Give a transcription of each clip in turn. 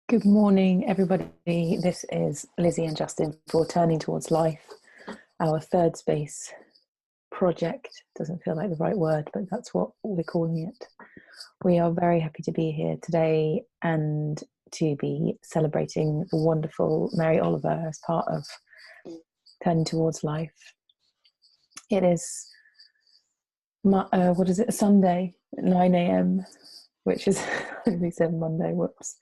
Good morning, everybody. This is Lizzie and Justin for Turning Towards Life, our third space project. Doesn't feel like the right word, but that's what we're calling it. We are very happy to be here today and to be celebrating the wonderful Mary Oliver as part of Turning Towards Life. It is, Sunday at 9 a.m, which is, we said Monday, whoops.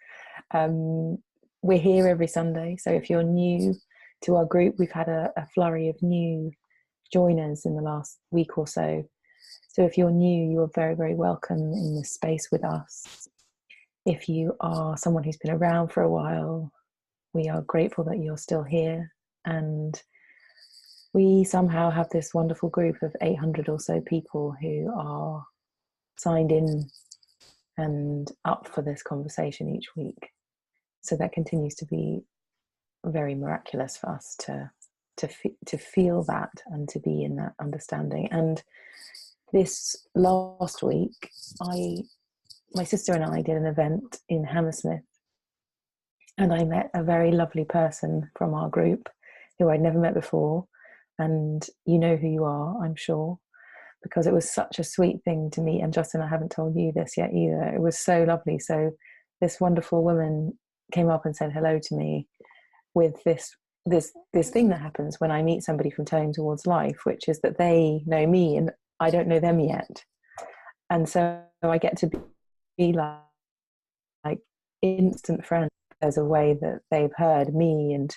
We're here every Sunday, so if you're new to our group, we've had a flurry of new joiners in the last week or so. So if you're new, you're very, very welcome in this space with us. If you are someone who's been around for a while, we are grateful that you're still here. And we somehow have this wonderful group of 800 or so people who are signed in and up for this conversation each week. So that continues to be very miraculous for us to feel that and to be in that understanding. And this last week, my sister and I did an event in Hammersmith, and I met a very lovely person from our group who I'd never met before. And you know who you are, I'm sure, because it was such a sweet thing to meet. And Justin, I haven't told you this yet either. It was so lovely. So this wonderful woman came up and said hello to me with this thing that happens when I meet somebody from Turning Towards Life, which is that they know me and I don't know them yet. And so I get to be like instant friends. There's a way that they've heard me and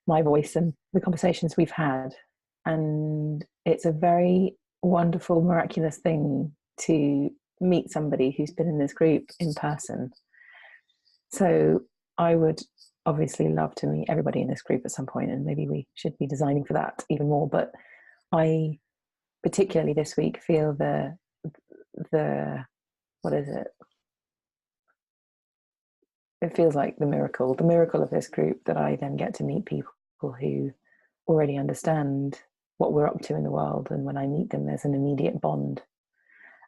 my voice and the conversations we've had. And it's a very wonderful, miraculous thing to meet somebody who's been in this group in person. So I would obviously love to meet everybody in this group at some point, and maybe we should be designing for that even more. But I particularly this week feel the what is it? It feels like the miracle of this group, that I then get to meet people who already understand what we're up to in the world, and when I meet them, there's an immediate bond.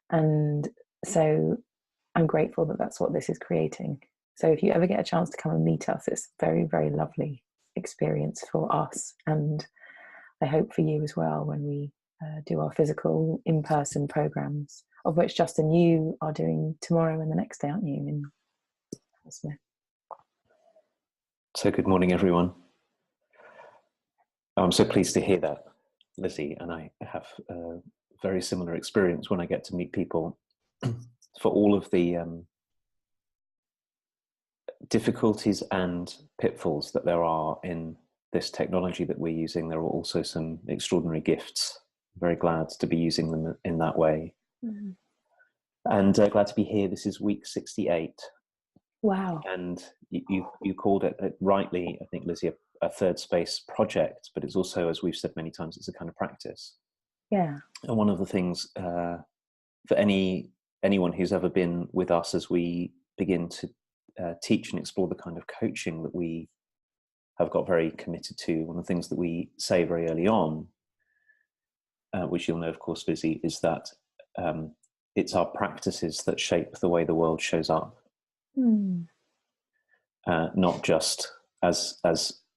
And so I'm grateful that that's what this is creating. So if you ever get a chance to come and meet us, it's a very, very lovely experience for us, and I hope for you as well when we do our physical in-person programs, of which, Justin, you are doing tomorrow and the next day, aren't you, in Smith? So good morning, everyone. I'm so pleased to hear that, Lizzie, and I have a very similar experience when I get to meet people. For all of the difficulties and pitfalls that there are in this technology that we're using, there are also some extraordinary gifts. I'm very glad to be using them in that way. Mm-hmm. And glad to be here. This is week 68. Wow. And you called it rightly, I think, Lizzie, a third space project, but it's also, as we've said many times, it's a kind of practice. Yeah. And one of the things for anyone who's ever been with us as we begin to teach and explore the kind of coaching that we have got very committed to, one of the things that we say very early on, which you'll know, of course, Lizzie, is that it's our practices that shape the way the world shows up. Not just as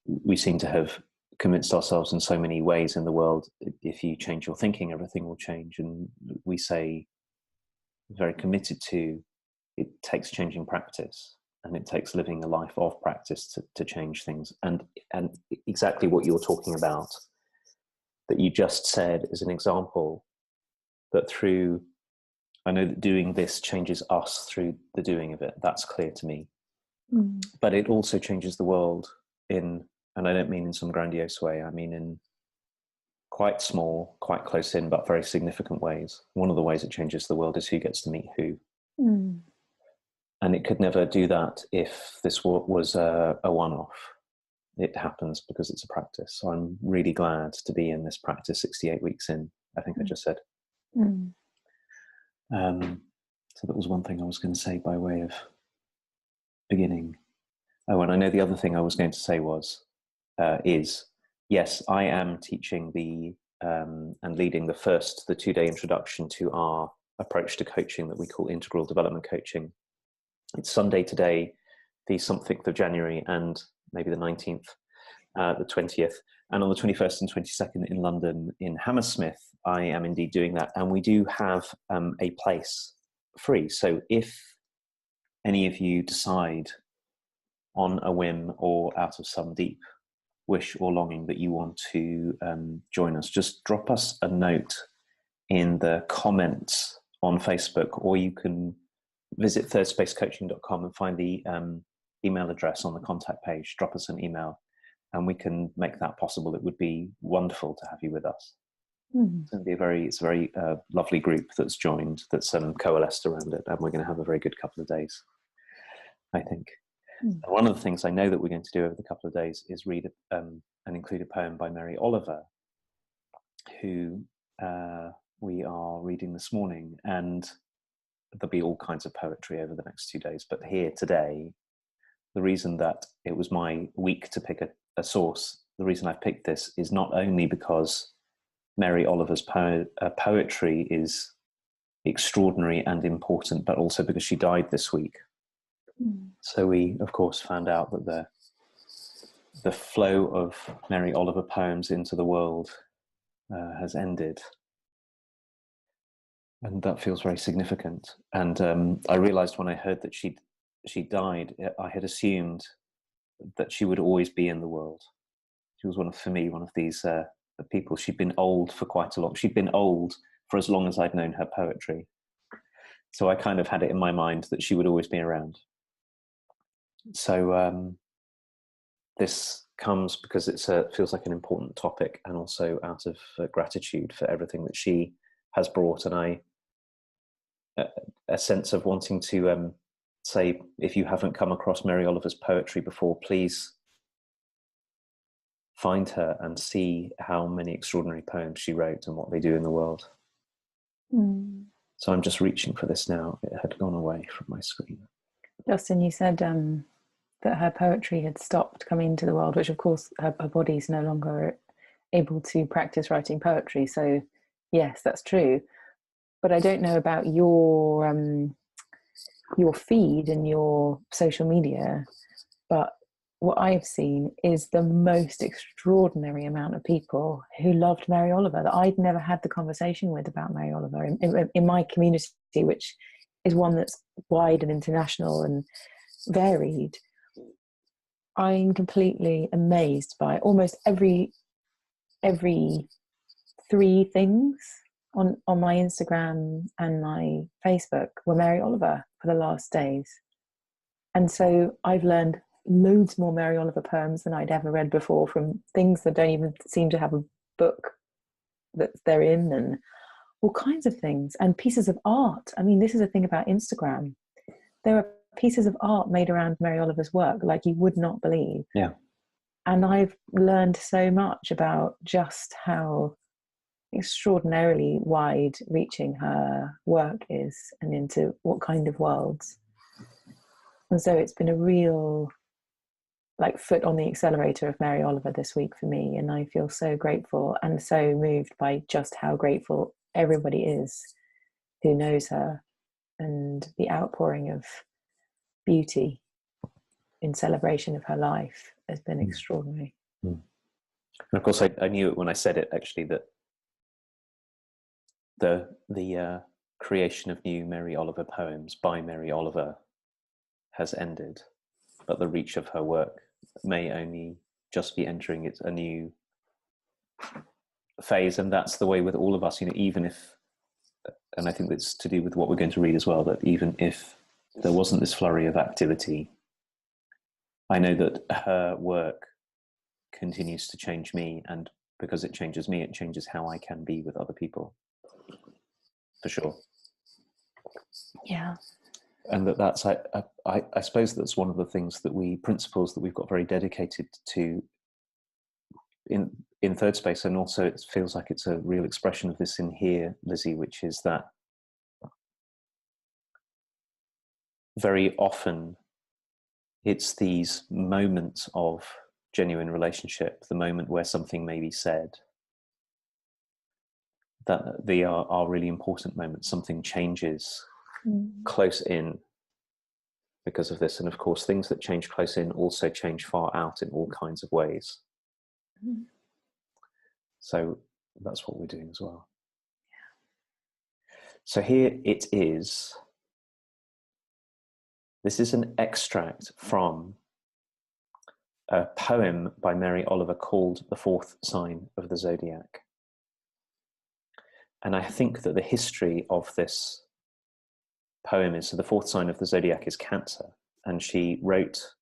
we seem to have convinced ourselves in so many ways in the world, if you change your thinking, everything will change. And we say, very committed to, it takes changing practice, and it takes living a life of practice to change things. And exactly what you're talking about, that you just said, is an example that through, I know that doing this changes us through the doing of it. That's clear to me. But it also changes the world in, and I don't mean in some grandiose way, I mean in quite small, quite close in, but very significant ways. One of the ways it changes the world is who gets to meet who. And it could never do that if this was a one-off. It happens because it's a practice. So I'm really glad to be in this practice 68 weeks in, I think I just said. So that was one thing I was going to say by way of beginning. Oh, and I know the other thing I was going to say is, yes, I am teaching and leading the 2-day introduction to our approach to coaching that we call integral development coaching. It's Sunday today, the something of January and maybe the 19th, the 20th. And on the 21st and 22nd in London, in Hammersmith, I am indeed doing that. And we do have a place free. So if any of you decide on a whim or out of some deep wish or longing that you want to join us, just drop us a note in the comments on Facebook, or you can visit thirdspacecoaching.com and find the email address on the contact page. Drop us an email and we can make that possible. It would be wonderful to have you with us. It's going to be it's a very lovely group that's joined, that's coalesced around it, and we're going to have a very good couple of days, I think. And one of the things I know that we're going to do over the couple of days is read and include a poem by Mary Oliver, who we are reading this morning, and there'll be all kinds of poetry over the next 2 days. But here today, the reason that it was my week to pick a source, the reason I've picked this is not only because Mary Oliver's poetry is extraordinary and important, but also because she died this week. So we, of course, found out that the flow of Mary Oliver poems into the world has ended. And that feels very significant. And I realized when I heard that she died, I had assumed that she would always be in the world. She was for me, one of these people. She'd been old for quite a long. She'd been old for as long as I'd known her poetry. So I kind of had it in my mind that she would always be around. So this comes because it feels like an important topic, and also out of gratitude for everything that she has brought. And a sense of wanting to say, if you haven't come across Mary Oliver's poetry before, please find her and see how many extraordinary poems she wrote and what they do in the world. So I'm just reaching for this now. It had gone away from my screen. Justin, you said that her poetry had stopped coming into the world, which of course her body's no longer able to practice writing poetry. So yes, that's true. But I don't know about your feed and your social media, but what I've seen is the most extraordinary amount of people who loved Mary Oliver that I'd never had the conversation with about Mary Oliver in my community, which is one that's wide and international and varied. I'm completely amazed by almost every 3 things on my Instagram and my Facebook were Mary Oliver for the last days. And so I've learned loads more Mary Oliver poems than I'd ever read before, from things that don't even seem to have a book that they're in, and all kinds of things, and pieces of art. I mean, this is the thing about Instagram. There are pieces of art made around Mary Oliver's work like you would not believe. Yeah. And I've learned so much about just how extraordinarily wide-reaching her work is, and into what kind of worlds. And so it's been a real foot on the accelerator of Mary Oliver this week for me, and I feel so grateful and so moved by just how grateful everybody is who knows her, and the outpouring of beauty in celebration of her life has been extraordinary. And of course, I knew it when I said it, actually, that the creation of new Mary Oliver poems by Mary Oliver has ended, but the reach of her work may only just be entering a new phase. And that's the way with all of us, even if, and I think that's to do with what we're going to read as well, that even if there wasn't this flurry of activity, I know that her work continues to change me, and because it changes me, it changes how I can be with other people, for sure. Yeah. And that's I suppose that's one of the principles that we've got very dedicated to in Third Space, and also it feels like it's a real expression of this in here, Lizzie, which is that very often it's these moments of genuine relationship, the moment where something may be said, that they are really important moments. Something changes close in, because of this. And of course, things that change close in also change far out in all kinds of ways. Mm. So that's what we're doing as well. So here it is. This is an extract from a poem by Mary Oliver called The Fourth Sign of the Zodiac. And I think that the history of this poem is, so the fourth sign of the Zodiac is Cancer. And she wrote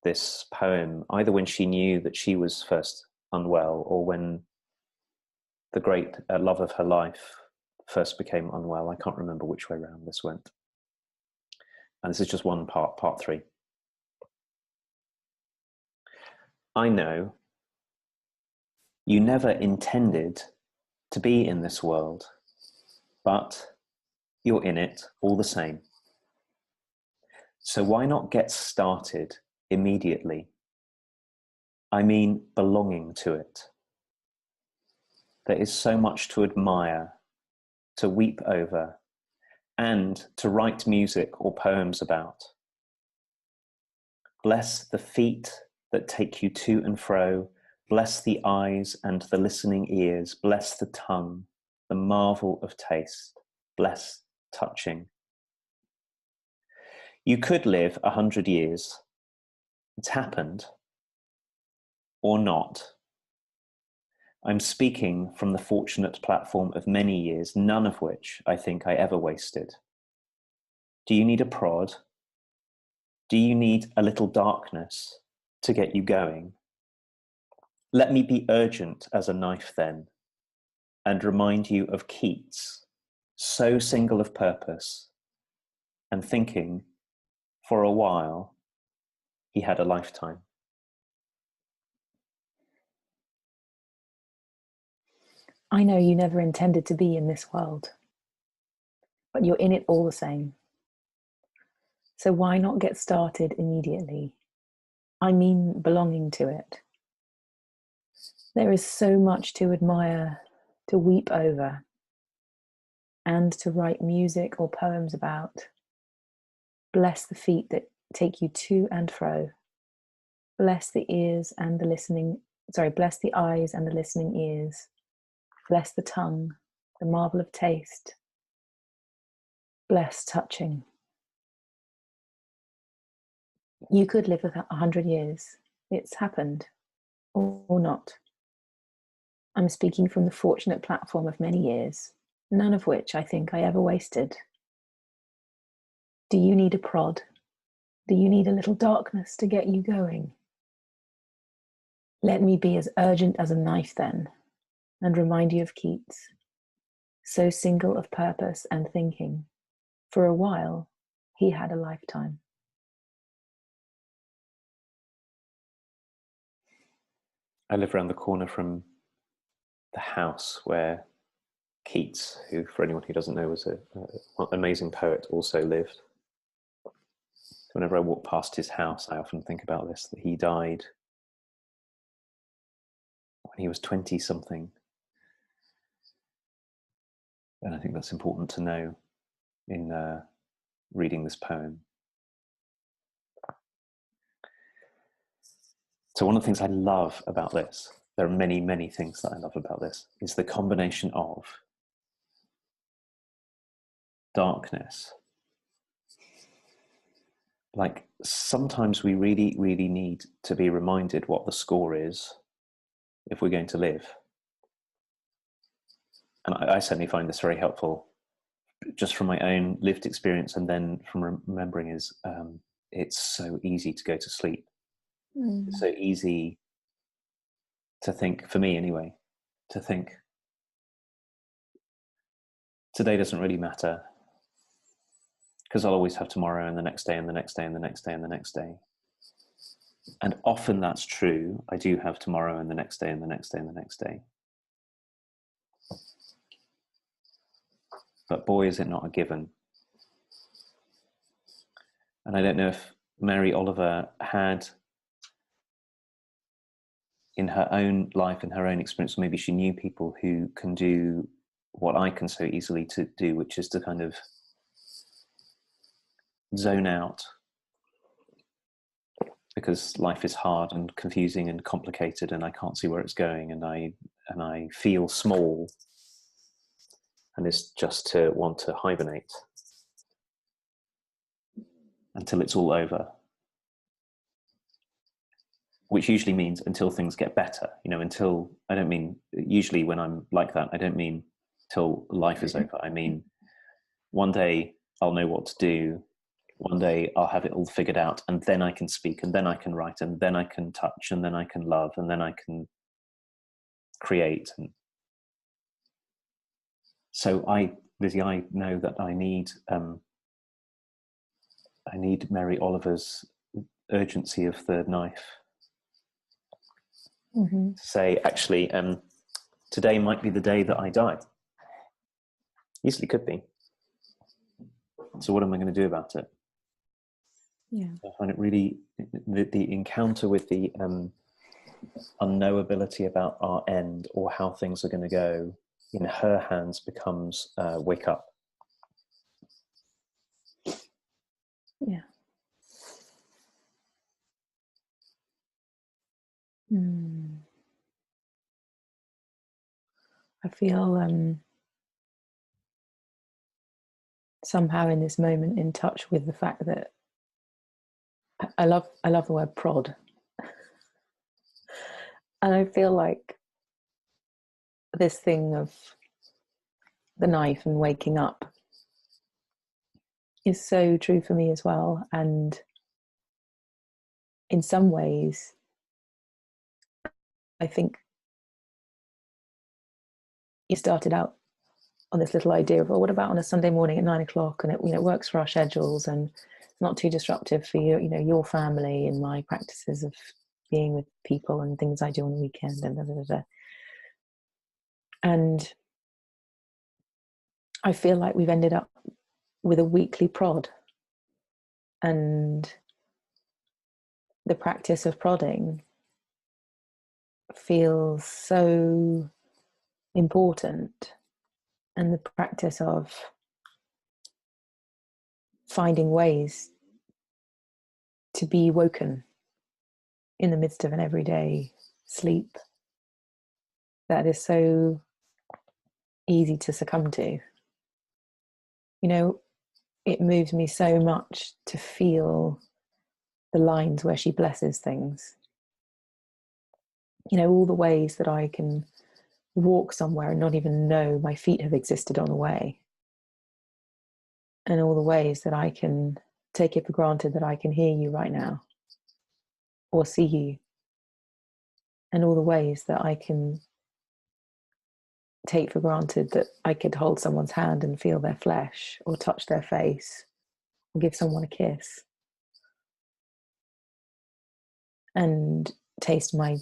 this poem either when she knew that she was first unwell, or when the great love of her life first became unwell. I can't remember which way around this went. And this is just one part, part 3. I know you never intended to be in this world, but you're in it all the same. So why not get started immediately? I mean, belonging to it. There is so much to admire, to weep over, and to write music or poems about. Bless the feet that take you to and fro. Bless the eyes and the listening ears. Bless the tongue, the marvel of taste. Bless touching. You could live 100 years. It's happened. Or not. I'm speaking from the fortunate platform of many years, none of which I think I ever wasted. Do you need a prod? Do you need a little darkness to get you going? Let me be urgent as a knife then, and remind you of Keats, so single of purpose, and thinking, for a while, he had a lifetime. I know you never intended to be in this world, but you're in it all the same. So why not get started immediately? I mean, belonging to it. There is so much to admire, to weep over, and to write music or poems about. Bless the feet that take you to and fro. Bless the ears and the listening, bless the eyes and the listening ears. Bless the tongue, the marvel of taste. Bless touching. You could live 100 years. It's happened, or not. I'm speaking from the fortunate platform of many years, none of which I think I ever wasted. Do you need a prod? Do you need a little darkness to get you going? Let me be as urgent as a knife then, and remind you of Keats, so single of purpose and thinking, for a while he had a lifetime. I live around the corner from the house where Keats, who, for anyone who doesn't know, was an amazing poet, also lived. Whenever I walk past his house, I often think about this, that he died when he was 20-something. And I think that's important to know in reading this poem. So one of the things I love about this, there are many, many things that I love about this, is the combination of darkness. Like, sometimes we really, really need to be reminded what the score is if we're going to live. And I certainly find this very helpful, just from my own lived experience, and then from remembering is it's so easy to go to sleep. It's so easy to think, for me anyway, to think today doesn't really matter, because I'll always have tomorrow and the next day and the next day and the next day and the next day. And often that's true. I do have tomorrow and the next day and the next day and the next day. But boy, is it not a given. And I don't know if Mary Oliver had, in her own life, in her own experience, or maybe she knew people who can do what I can so easily to do, which is to kind of zone out because life is hard and confusing and complicated, and I can't see where it's going, and I feel small, and it's just to want to hibernate until it's all over, which usually means until things get better. Until, I don't mean, usually when I'm like that, I don't mean till life is over. I mean, one day I'll know what to do. One day I'll have it all figured out, and then I can speak, and then I can write, and then I can touch, and then I can love, and then I can create. And so Lizzie, I know that I need Mary Oliver's urgency of the knife. Mm-hmm. To say, actually, today might be the day that I die. Easily could be. So what am I going to do about it? Yeah. I find it really, the encounter with the unknowability about our end or how things are going to go in her hands becomes wake up. Yeah. Mm. I feel somehow in this moment in touch with the fact that I love the word prod, and I feel like this thing of the knife and waking up is so true for me as well. And in some ways, I think you started out on this little idea of, well, what about on a Sunday morning at 9 o'clock, and it works for our schedules and it's not too disruptive for your family and my practices of being with people and things I do on the weekend and da, da, da, da. And I feel like we've ended up with a weekly prod, and the practice of prodding feels so important, and the practice of finding ways to be woken in the midst of an everyday sleep that is so easy to succumb to. It moves me so much to feel the lines where she blesses things. All the ways that I can walk somewhere and not even know my feet have existed on the way. And all the ways that I can take it for granted that I can hear you right now or see you. And all the ways that I can take for granted that I could hold someone's hand and feel their flesh or touch their face or give someone a kiss and taste my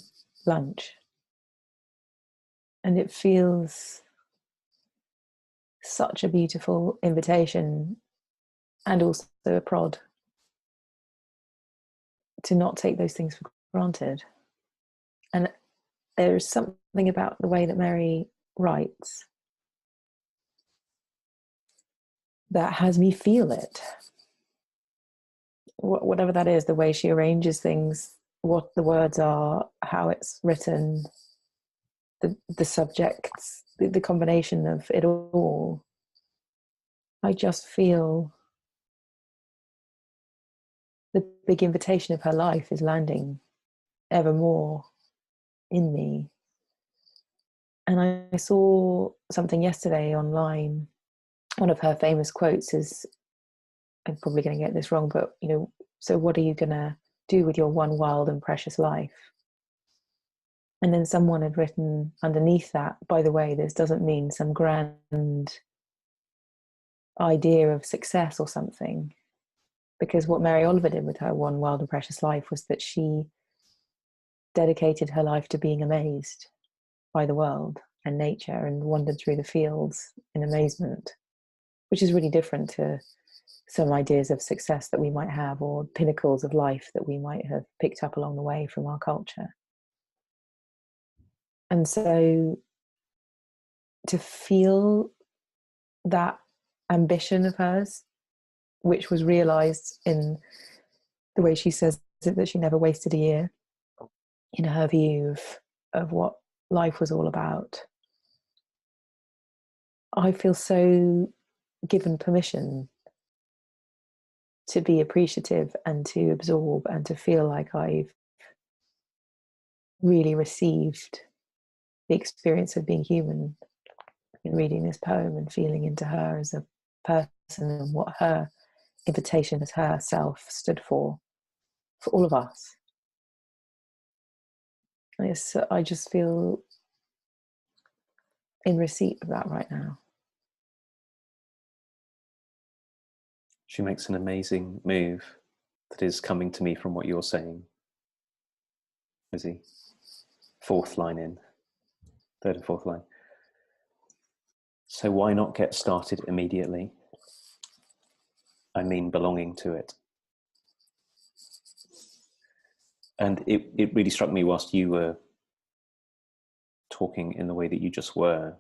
lunch. And it feels such a beautiful invitation and also a prod to not take those things for granted. And there's something about the way that Mary writes that has me feel it. Whatever that is, the way she arranges things, what the words are, how it's written, the subjects, the combination of it all. I just feel the big invitation of her life is landing ever more in me. And I saw something yesterday online. One of her famous quotes is, I'm probably going to get this wrong, but so what are you going to do with your one wild and precious life? And then someone had written underneath that, by the way, this doesn't mean some grand idea of success or something, because what Mary Oliver did with her one wild and precious life was that she dedicated her life to being amazed by the world and nature and wandered through the fields in amazement, which is really different to some ideas of success that we might have or pinnacles of life that we might have picked up along the way from our culture. And so to feel that ambition of hers, which was realized in the way she says it that she never wasted a year in her view of what life was all about. I feel so given permission to be appreciative and to absorb and to feel like I've really received the experience of being human in reading this poem and feeling into her as a person and what her invitation as herself stood for all of us. I just feel in receipt of that right now. She makes an amazing move that is coming to me from what you're saying, Lizzie. Fourth line in, third and fourth line. So why not get started immediately? I mean, belonging to it. And it really struck me whilst you were talking in the way that you just were,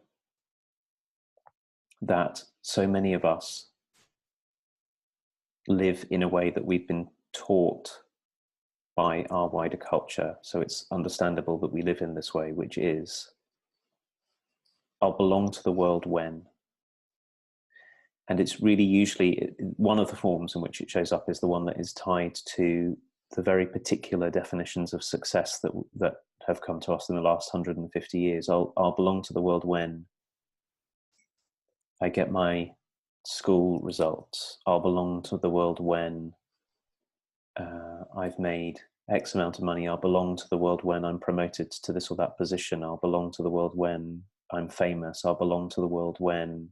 that so many of us live in a way that we've been taught by our wider culture. So it's understandable that we live in this way, which is, I'll belong to the world when. And it's really usually one of the forms in which it shows up is the one that is tied to the very particular definitions of success that have come to us in the last 150 years. I'll belong to the world when I get my school results. I'll belong to the world when I've made X amount of money. I'll belong to the world when I'm promoted to this or that position. I'll belong to the world when I'm famous. I'll belong to the world when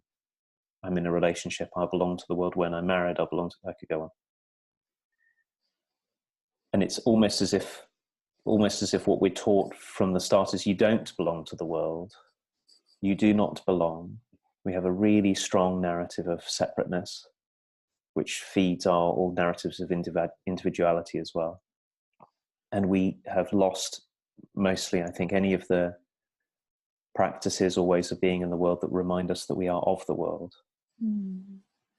I'm in a relationship. I'll belong to the world when I'm married. I could go on. And it's almost as if what we're taught from the start is you don't belong to the world. You do not belong. We have a really strong narrative of separateness, which feeds all narratives of individuality as well. And we have lost mostly, I think, any of the practices or ways of being in the world that remind us that we are of the world,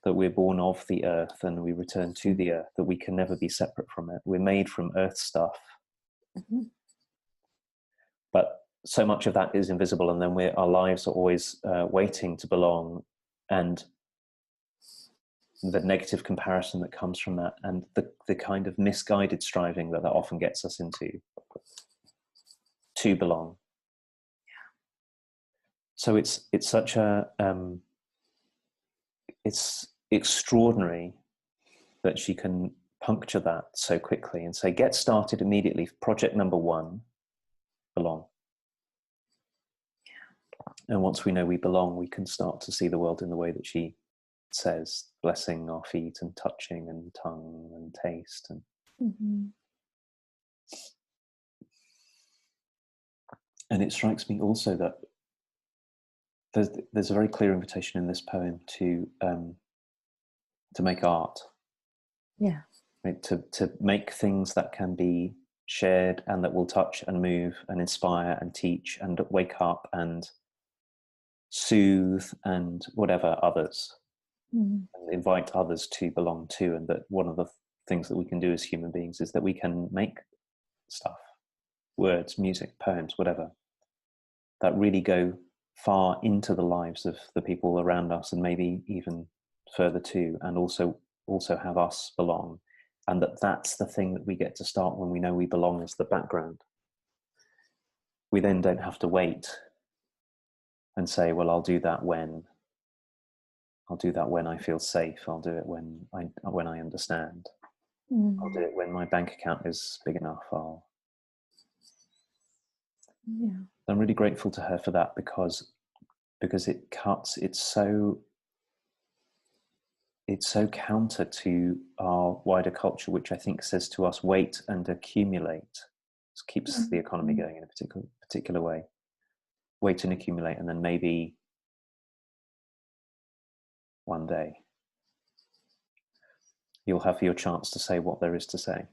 that we're born of the earth and we return to the earth, that we can never be separate from it. We're made from earth stuff. Mm-hmm. But so much of that is invisible, and then our lives are always waiting to belong, and the negative comparison that comes from that, and the kind of misguided striving that often gets us into to belong. Yeah. So it's such a it's extraordinary that she can puncture that so quickly and say, get started immediately. Project number 1, belong. Yeah. And once we know we belong, we can start to see the world in the way that she says, blessing our feet and touching and tongue and taste. And and it strikes me also that there's a very clear invitation in this poem to make art. Yeah. Right? To make things that can be shared and that will touch and move and inspire and teach and wake up and soothe and whatever others. And invite others to belong to. And that one of the things that we can do as human beings is that we can make stuff, words, music, poems, whatever, that really go far into the lives of the people around us and maybe even further too, and also have us belong. And that's the thing that we get to start when we know we belong as the background. We then don't have to wait and say, well, I'll do that when I feel safe. I'll do it when I understand. I'll do it when my bank account is big enough. I'm really grateful to her for that because it's so counter to our wider culture, which I think says to us, wait and accumulate. This keeps the economy going in a particular way. Wait and accumulate, and then maybe one day you'll have your chance to say what there is to say.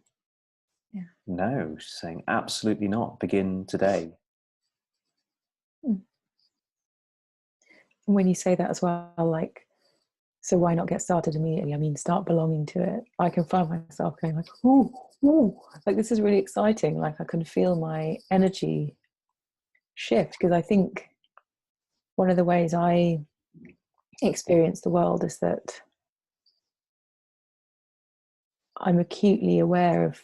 Yeah. No, she's saying absolutely not. Begin today. When you say that as well, like So why not get started immediately? I mean, start belonging to it. I can find myself going like, ooh, ooh, like this is really exciting. Like I can feel my energy shift, because I think one of the ways I experience the world is that I'm acutely aware of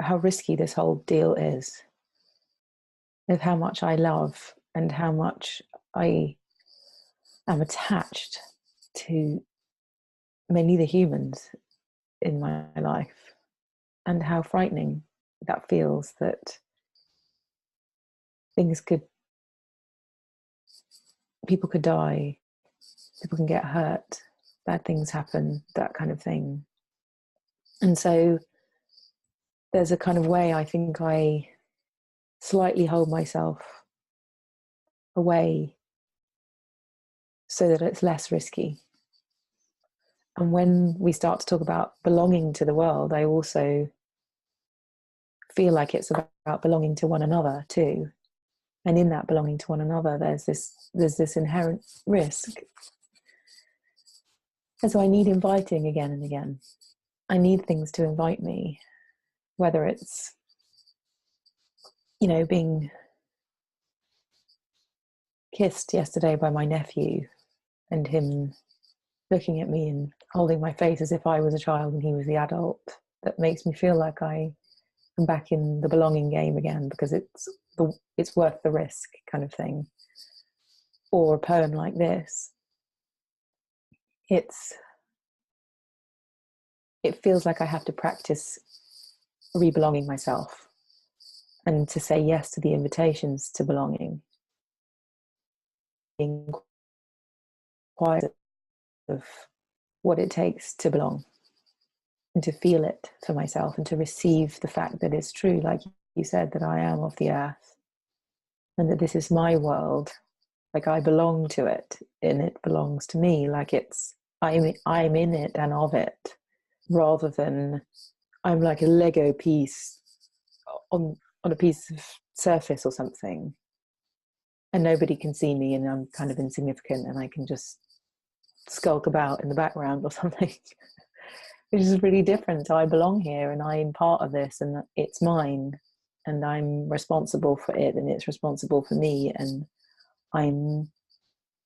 how risky this whole deal is, of how much I love and how much I am attached to mainly the humans in my life, and how frightening that feels, that things could, people could die, people can get hurt, bad things happen, that kind of thing. And so there's a kind of way I think I slightly hold myself away so that it's less risky. And when we start to talk about belonging to the world, I also feel like it's about belonging to one another too. And in that belonging to one another, there's this inherent risk. And so I need inviting again and again. I need things to invite me, whether it's, being kissed yesterday by my nephew and him looking at me and holding my face as if I was a child and he was the adult. That makes me feel like I am back in the belonging game again, because it's worth the risk, kind of thing. Or a poem like this, it feels like I have to practice re-belonging myself, and to say yes to the invitations to belonging, being quiet of what it takes to belong, and to feel it for myself, and to receive the fact that it's true, like you said, that I am of the earth, and that this is my world. Like I belong to it, and it belongs to me. Like I'm in it and of it, rather than I'm like a Lego piece on a piece of surface or something, and nobody can see me, and I'm kind of insignificant, and I can just skulk about in the background or something. Which is really different. I belong here, and I'm part of this, and it's mine, and I'm responsible for it, and it's responsible for me, and I'm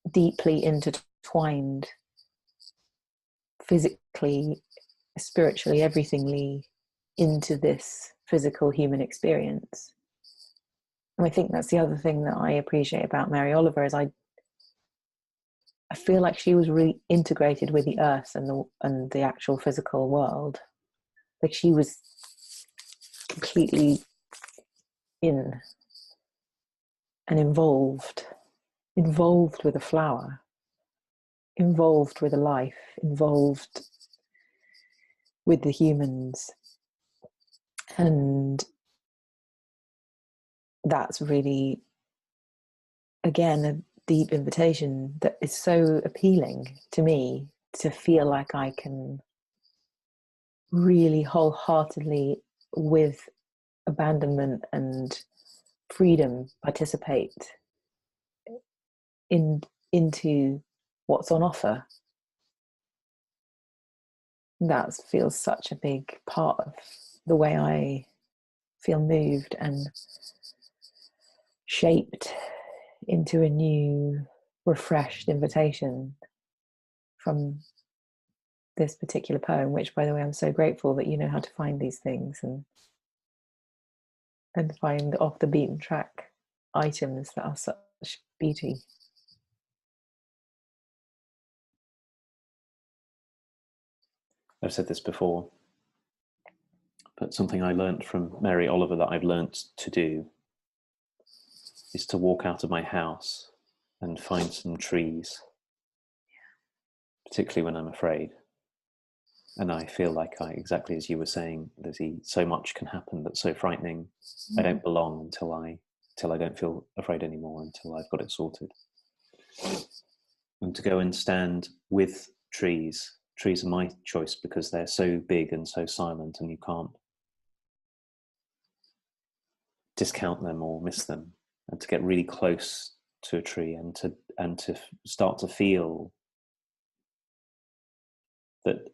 deeply intertwined physically, spiritually, everythingly into this physical human experience. And I think that's the other thing that I appreciate about Mary Oliver, is I feel like she was really integrated with the earth and the actual physical world. Like she was completely in and involved with a flower, involved with a life, involved with the humans. And that's really, again, a deep invitation that is so appealing to me, to feel like I can really wholeheartedly, with abandonment and freedom, participate into what's on offer. That feels such a big part of the way I feel moved and shaped into a new, refreshed invitation from this particular poem, which, by the way, I'm so grateful that you know how to find these things and find off the beaten track items that are such beauty. I've said this before, but something I learnt from Mary Oliver that I've learnt to do is to walk out of my house and find some trees, particularly when I'm afraid. And I feel like exactly as you were saying, Lizzie, so much can happen that's so frightening. I don't belong until I don't feel afraid anymore, until I've got it sorted. And to go and stand with trees. Trees are my choice because they're so big and so silent, and you can't discount them or miss them. And to get really close to a tree and to start to feel that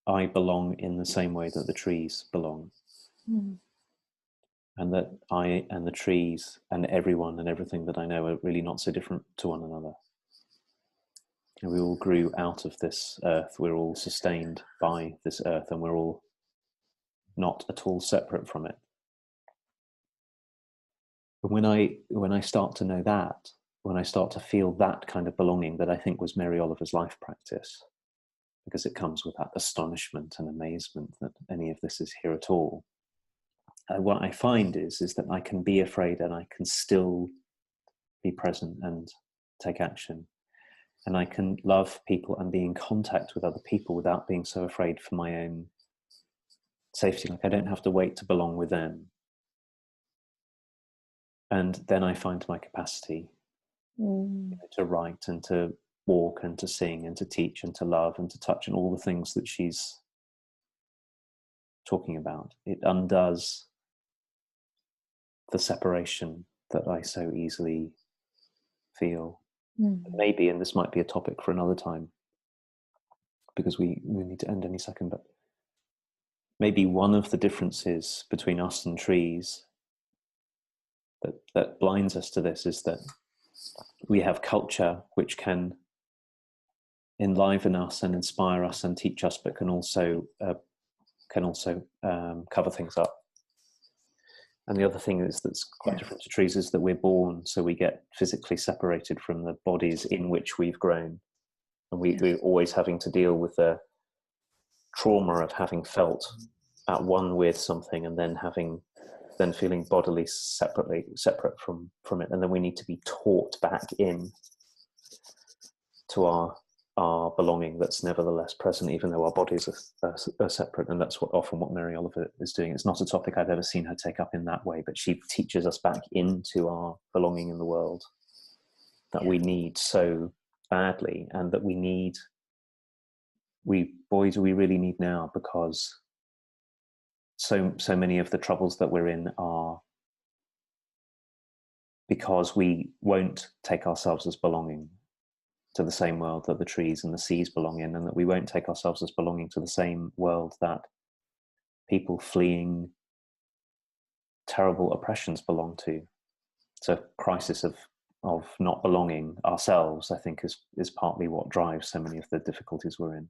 I belong in the same way that the trees belong. And that I and the trees and everyone and everything that I know are really not so different to one another. And we all grew out of this earth. We're all sustained by this earth, and we're all not at all separate from it. And when I start to know that, when I start to feel that kind of belonging that I think was Mary Oliver's life practice, because it comes with that astonishment and amazement that any of this is here at all. What I find is that I can be afraid and I can still be present and take action. And I can love people and be in contact with other people without being so afraid for my own safety. Like I don't have to wait to belong with them. And then I find my capacity to write and to walk and to sing and to teach and to love and to touch and all the things that she's talking about. It undoes the separation that I so easily feel. Maybe, and this might be a topic for another time, because we need to end any second, but maybe one of the differences between us and trees that blinds us to this is that we have culture which can enliven us and inspire us and teach us, but can also cover things up. And the other thing that's quite different to trees is that we're born, so we get physically separated from the bodies in which we've grown. And we're always having to deal with the trauma of having felt at one with something and then feeling bodily separate from it. And then we need to be taught back in to our belonging that's nevertheless present, even though our bodies are separate. And that's often what Mary Oliver is doing. It's not a topic I've ever seen her take up in that way, but she teaches us back into our belonging in the world that we need so badly, and that we really need now, because so many of the troubles that we're in are because we won't take ourselves as belonging to the same world that the trees and the seas belong in, and that we won't take ourselves as belonging to the same world that people fleeing terrible oppressions belong to. So crisis of not belonging ourselves, I think, is partly what drives so many of the difficulties we're in.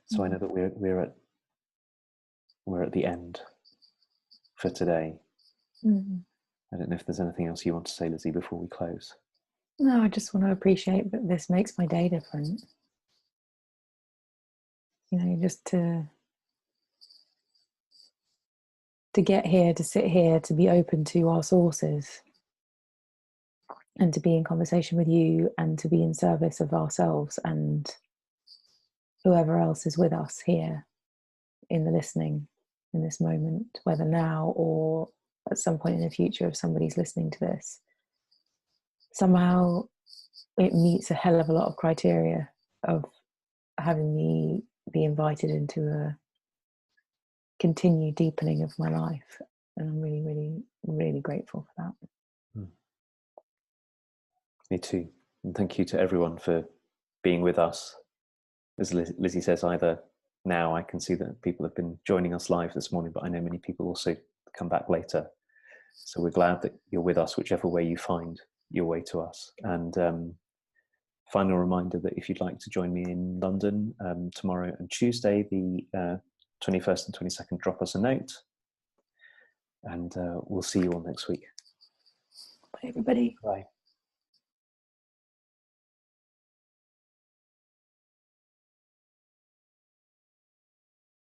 So I know that we're at the end for today. I don't know if there's anything else you want to say, Lizzie, before we close. No, I just want to appreciate that this makes my day different. You know, just to get here, to sit here, to be open to our sources, and to be in conversation with you, and to be in service of ourselves and whoever else is with us here in the listening, in this moment, whether now or at some point in the future, if somebody's listening to this. Somehow it meets a hell of a lot of criteria of having me be invited into a continued deepening of my life. And I'm really, really, really grateful for that. Me too. And thank you to everyone for being with us. As Lizzie says, either now I can see that people have been joining us live this morning, but I know many people also come back later. So we're glad that you're with us, whichever way you find your way to us. And final reminder that if you'd like to join me in London tomorrow and Tuesday, the 21st and 22nd, drop us a note. And we'll see you all next week. Bye, everybody. Bye.